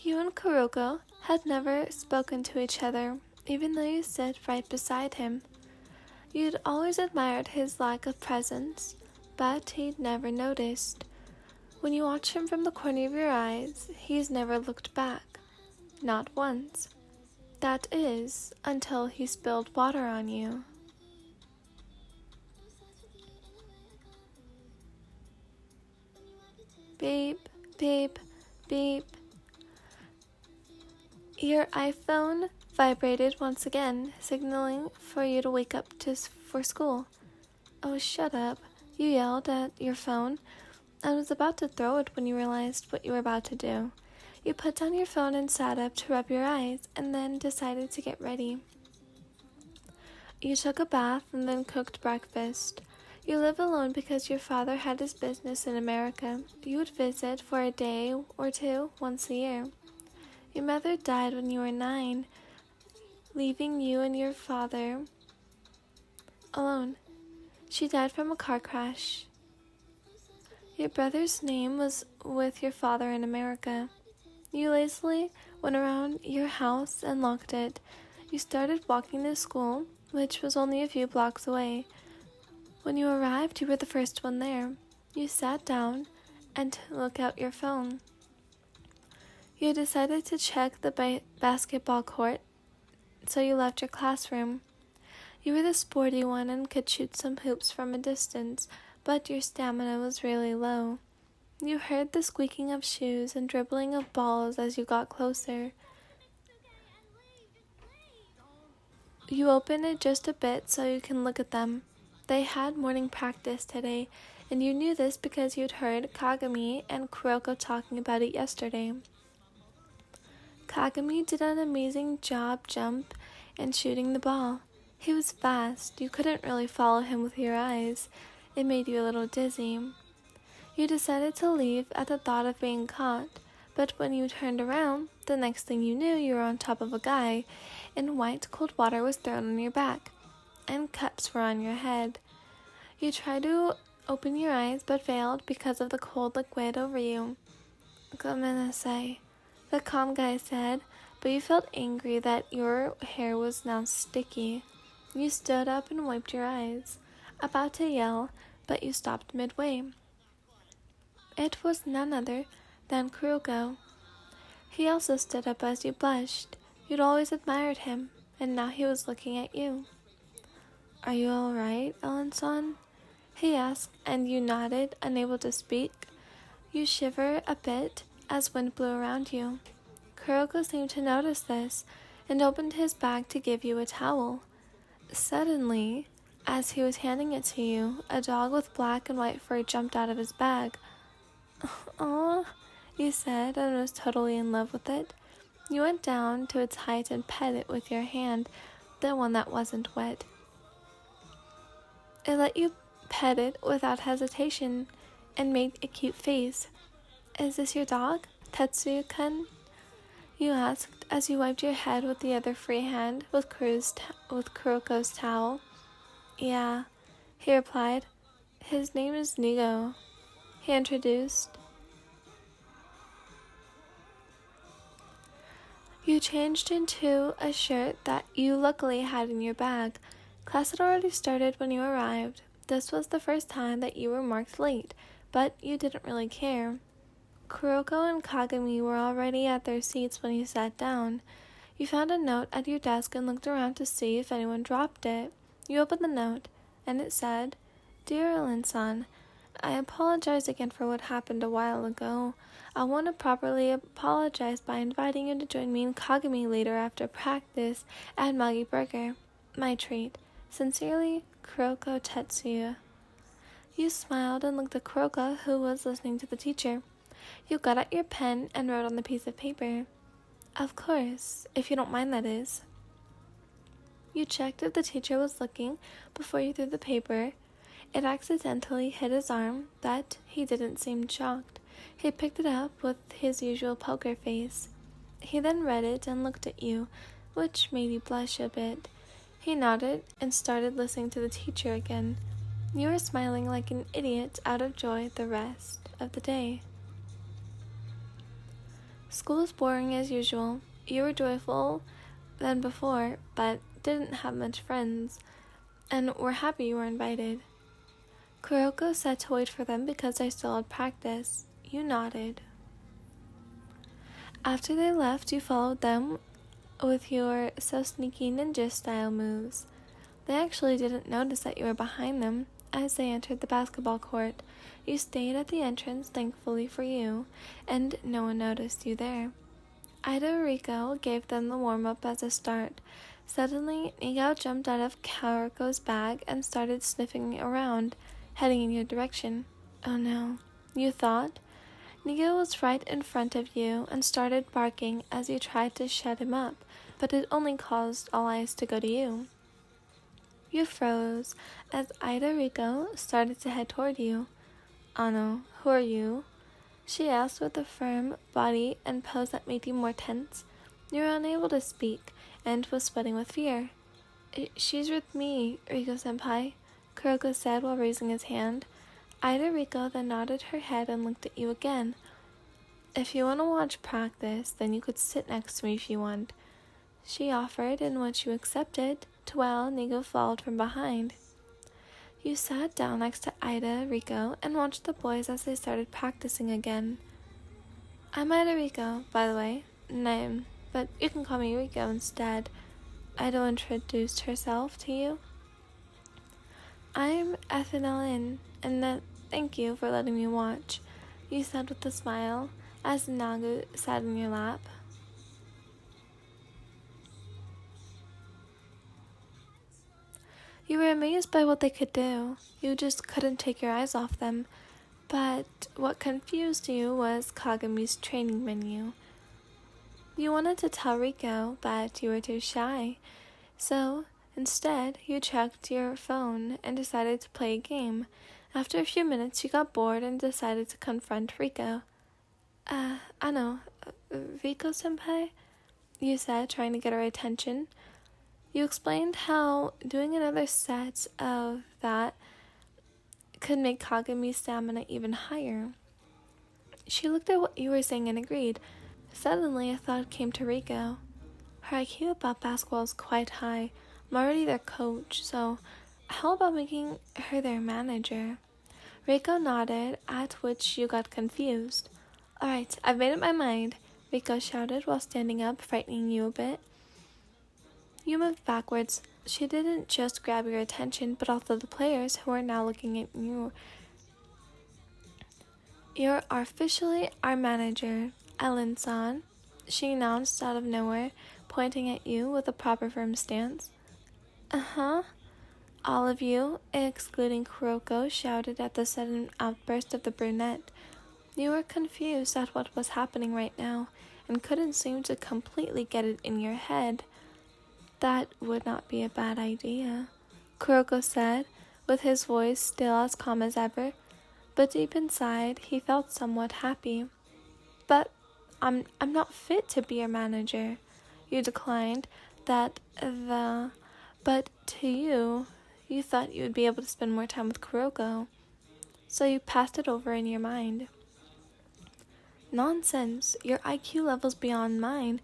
You and Koroku had never spoken to each other, even though you sit right beside him. You'd always admired his lack of presence, but he'd never noticed. When you watch him from the corner of your eyes, he's never looked back. Not once. That is, until he spilled water on you. Beep, beep, beep. Your iPhone vibrated once again, signaling for you to wake up for school. Oh, shut up, you yelled at your phone, and was about to throw it when you realized what you were about to do. You put down your phone and sat up to rub your eyes, and then decided to get ready. You took a bath and then cooked breakfast. You live alone because your father had his business in America. You would visit for a day or two once a year. Your mother died when you were 9, leaving you and your father alone. She died from a car crash. Your brother's name was with your father in America. You lazily went around your house and locked it. You started walking to school, which was only a few blocks away. When you arrived, you were the first one there. You sat down and looked out your phone. You decided to check the basketball court, so you left your classroom. You were the sporty one and could shoot some hoops from a distance, but your stamina was really low. You heard the squeaking of shoes and dribbling of balls as you got closer. You opened it just a bit so you can look at them. They had morning practice today, and you knew this because you'd heard Kagami and Koroku talking about it yesterday. Kagami did an amazing job jump and shooting the ball. He was fast. You couldn't really follow him with your eyes. It made you a little dizzy. You decided to leave at the thought of being caught, but when you turned around, the next thing you knew, you were on top of a guy, and white cold water was thrown on your back, and cups were on your head. You tried to open your eyes, but failed because of the cold liquid over you. "Gomenasai," the calm guy said, but you felt angry that your hair was now sticky. You stood up and wiped your eyes, about to yell, but you stopped midway. It was none other than Koroku. He also stood up as you blushed. You'd always admired him, and now he was looking at you. "Are you all right, Ellen-san?" he asked, and you nodded, unable to speak. You shivered a bit as wind blew around you. Koroku seemed to notice this, and opened his bag to give you a towel. Suddenly, as he was handing it to you, a dog with black and white fur jumped out of his bag. "Aw," you said, and was totally in love with it. You went down to its height and pet it with your hand, the one that wasn't wet. It let you pet it without hesitation and made a cute face. "Is this your dog, Tetsuya-kun?" you asked as you wiped your head with the other free hand with Koroku's towel. "Yeah," he replied. "His name is Nigo," he introduced. You changed into a shirt that you luckily had in your bag. Class had already started when you arrived. This was the first time that you were marked late, but you didn't really care. Koroku and Kagami were already at their seats when you sat down. You found a note at your desk and looked around to see if anyone dropped it. You opened the note, and it said, "Dear Ellen-san, I apologize again for what happened a while ago. I want to properly apologize by inviting you to join me and Kagami later after practice at Maggie Burger. My treat. Sincerely, Koroku Tetsuya." You smiled and looked at Koroku, who was listening to the teacher. You got out your pen and wrote on the piece of paper. "Of course, if you don't mind, that is." You checked if the teacher was looking before you threw the paper. It accidentally hit his arm, but he didn't seem shocked. He picked it up with his usual poker face. He then read it and looked at you, which made you blush a bit. He nodded and started listening to the teacher again. You were smiling like an idiot out of joy the rest of the day. School was boring as usual. You were joyful than before, but didn't have much friends, and were happy you were invited. Koroku said to wait for them because they still had practice. You nodded. After they left, you followed them with your so sneaky ninja-style moves. They actually didn't notice that you were behind them as they entered the basketball court. You stayed at the entrance, thankfully for you, and no one noticed you there. Ida Riko gave them the warm-up as a start. Suddenly, Nigao jumped out of Koroku's bag and started sniffing around, heading in your direction. Oh no, you thought? Nigao was right in front of you and started barking as you tried to shut him up, but it only caused all eyes to go to you. You froze as Ida Riko started to head toward you. Ano, who are you? She asked with a firm body and pose that made you more tense. You were unable to speak and was sweating with fear. She's with me, Riko-senpai, Koroku said while raising his hand. Ida Riko then nodded her head and looked at you again. If you want to watch practice, then you could sit next to me if you want. She offered, in which you accepted, while Nigo followed from behind. You sat down next to Ida Riko and watched the boys as they started practicing again. I'm Ida Riko, by the way, name, but you can call me Riko instead. Ida introduced herself to you. I'm Ethanolin, and thank you for letting me watch, you said with a smile as Nagu sat in your lap. You were amazed by what they could do. You just couldn't take your eyes off them. But what confused you was Kagami's training menu. You wanted to tell Riko, but you were too shy. So, instead, you checked your phone and decided to play a game. After a few minutes, you got bored and decided to confront Riko. Riko-senpai? You said, trying to get her attention. You explained how doing another set of that could make Kagami's stamina even higher. She looked at what you were saying and agreed. Suddenly, a thought came to Riko. Her IQ about basketball is quite high. I'm already their coach, so how about making her their manager? Riko nodded, at which you got confused. Alright, I've made up my mind, Riko shouted while standing up, frightening you a bit. You moved backwards. She didn't just grab your attention, but also the players who are now looking at you. You're officially our manager, Ellen-san, she announced out of nowhere, pointing at you with a proper firm stance. Uh-huh. All of you, excluding Koroku, shouted at the sudden outburst of the brunette. You were confused at what was happening right now, and couldn't seem to completely get it in your head. That would not be a bad idea, Koroku said, with his voice still as calm as ever, but deep inside he felt somewhat happy. But I'm not fit to be your manager, you declined but to you thought you would be able to spend more time with Koroku, so you passed it over in your mind. Nonsense, your IQ level's beyond mine.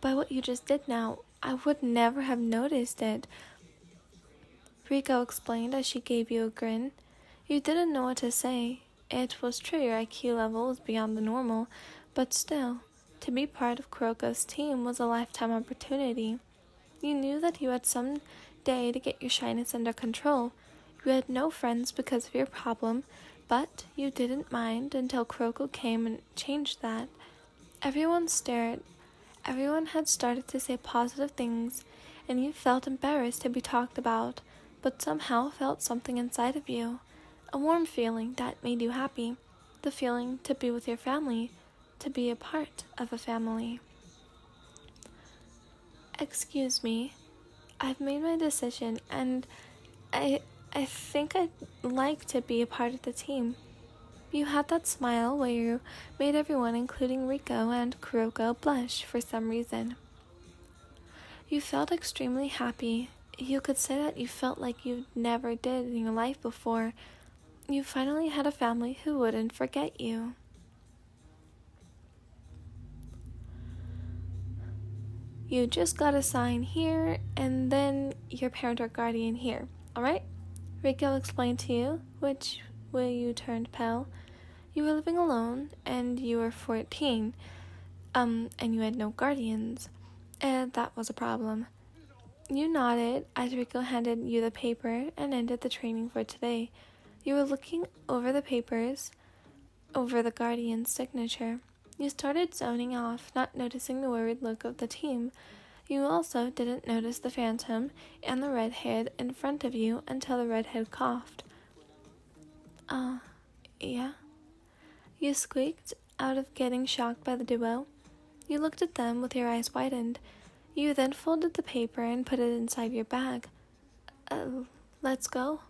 By what you just did now, I would never have noticed it, Riko explained as she gave you a grin. You didn't know what to say. It was true your IQ level was beyond the normal, but still, to be part of Koroku's team was a lifetime opportunity. You knew that you had some day to get your shyness under control. You had no friends because of your problem, but you didn't mind until Koroku came and changed that. Everyone had started to say positive things, and you felt embarrassed to be talked about, but somehow felt something inside of you, a warm feeling that made you happy, the feeling to be with your family, to be a part of a family. Excuse me, I've made my decision, and I think I'd like to be a part of the team. You had that smile where you made everyone, including Riko and Koroku, blush for some reason. You felt extremely happy. You could say that you felt like you never did in your life before. You finally had a family who wouldn't forget you. You just gotta sign here, and then your parent or guardian here, alright? Riko explained to you, which way you turned pale. You were living alone, and you were 14, and you had no guardians, and that was a problem. You nodded as Riko handed you the paper and ended the training for today. You were looking over the papers, over the guardian's signature. You started zoning off, not noticing the worried look of the team. You also didn't notice the phantom and the redhead in front of you until the redhead coughed. Yeah? You squeaked out of getting shocked by the duo. You looked at them with your eyes widened. You then folded the paper and put it inside your bag. Let's go?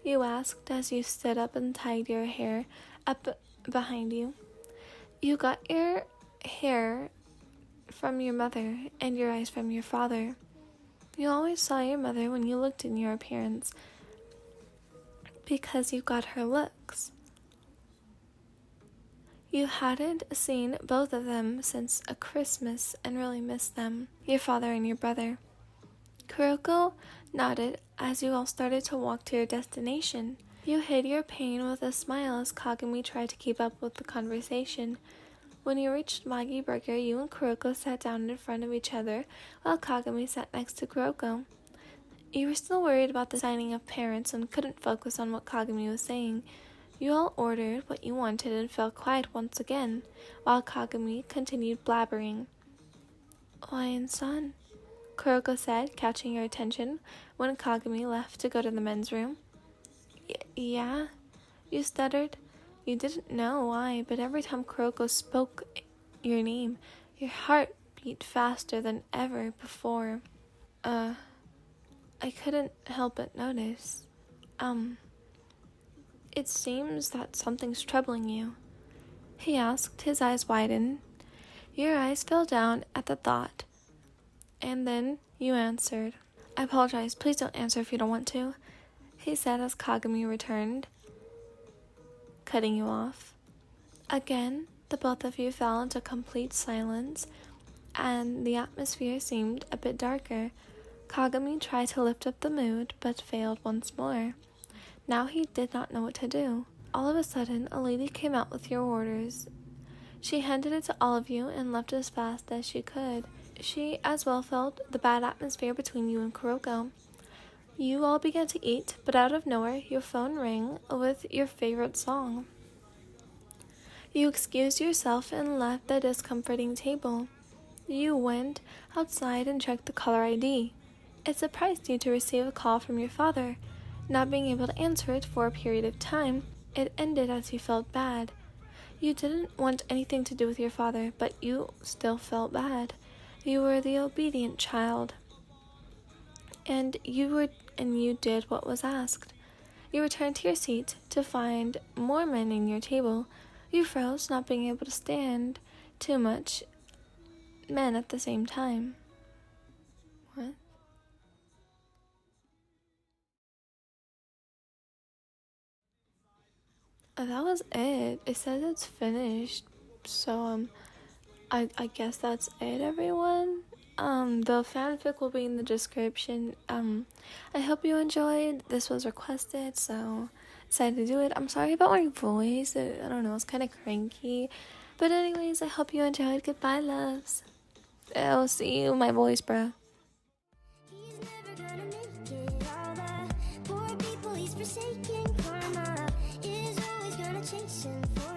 You asked as you stood up and tied your hair up behind you. You got your hair from your mother and your eyes from your father. You always saw your mother when you looked in your appearance because you got her looks. You hadn't seen both of them since a Christmas and really missed them, your father and your brother. Koroku nodded as you all started to walk to your destination. You hid your pain with a smile as Kagami tried to keep up with the conversation. When you reached Maggie Burger, you and Koroku sat down in front of each other while Kagami sat next to Koroku. You were still worried about the signing of parents and couldn't focus on what Kagami was saying. You all ordered what you wanted and fell quiet once again, while Kagami continued blabbering. Lion-san, Koroku said, catching your attention when Kagami left to go to the men's room. Yeah? You stuttered. You didn't know why, but every time Koroku spoke your name, your heart beat faster than ever before. I couldn't help but notice. It seems that something's troubling you, he asked, his eyes widened. Your eyes fell down at the thought, and then you answered. I apologize, please don't answer if you don't want to, he said as Kagami returned, cutting you off. Again, the both of you fell into complete silence, and the atmosphere seemed a bit darker. Kagami tried to lift up the mood, but failed once more. Now he did not know what to do. All of a sudden, a lady came out with your orders. She handed it to all of you and left as fast as she could. She as well felt the bad atmosphere between you and Koroku. You all began to eat, but out of nowhere, your phone rang with your favorite song. You excused yourself and left the discomforting table. You went outside and checked the caller ID. It surprised you to receive a call from your father. Not being able to answer it for a period of time, it ended as you felt bad. You didn't want anything to do with your father, but you still felt bad. You were the obedient child, and you did what was asked. You returned to your seat to find more men in your table. You froze, not being able to stand too much men at the same time. What? That was it. It says it's finished. So, I guess that's it, everyone. The fanfic will be in the description. I hope you enjoyed. This was requested, so decided to do it. I'm sorry about my voice. I don't know, it's kind of cranky. But anyways, I hope you enjoyed. Goodbye, loves. I'll see you, my voice, bro. He's never gonna make it. All the poor people he's forsaken. Karma is always gonna chase him for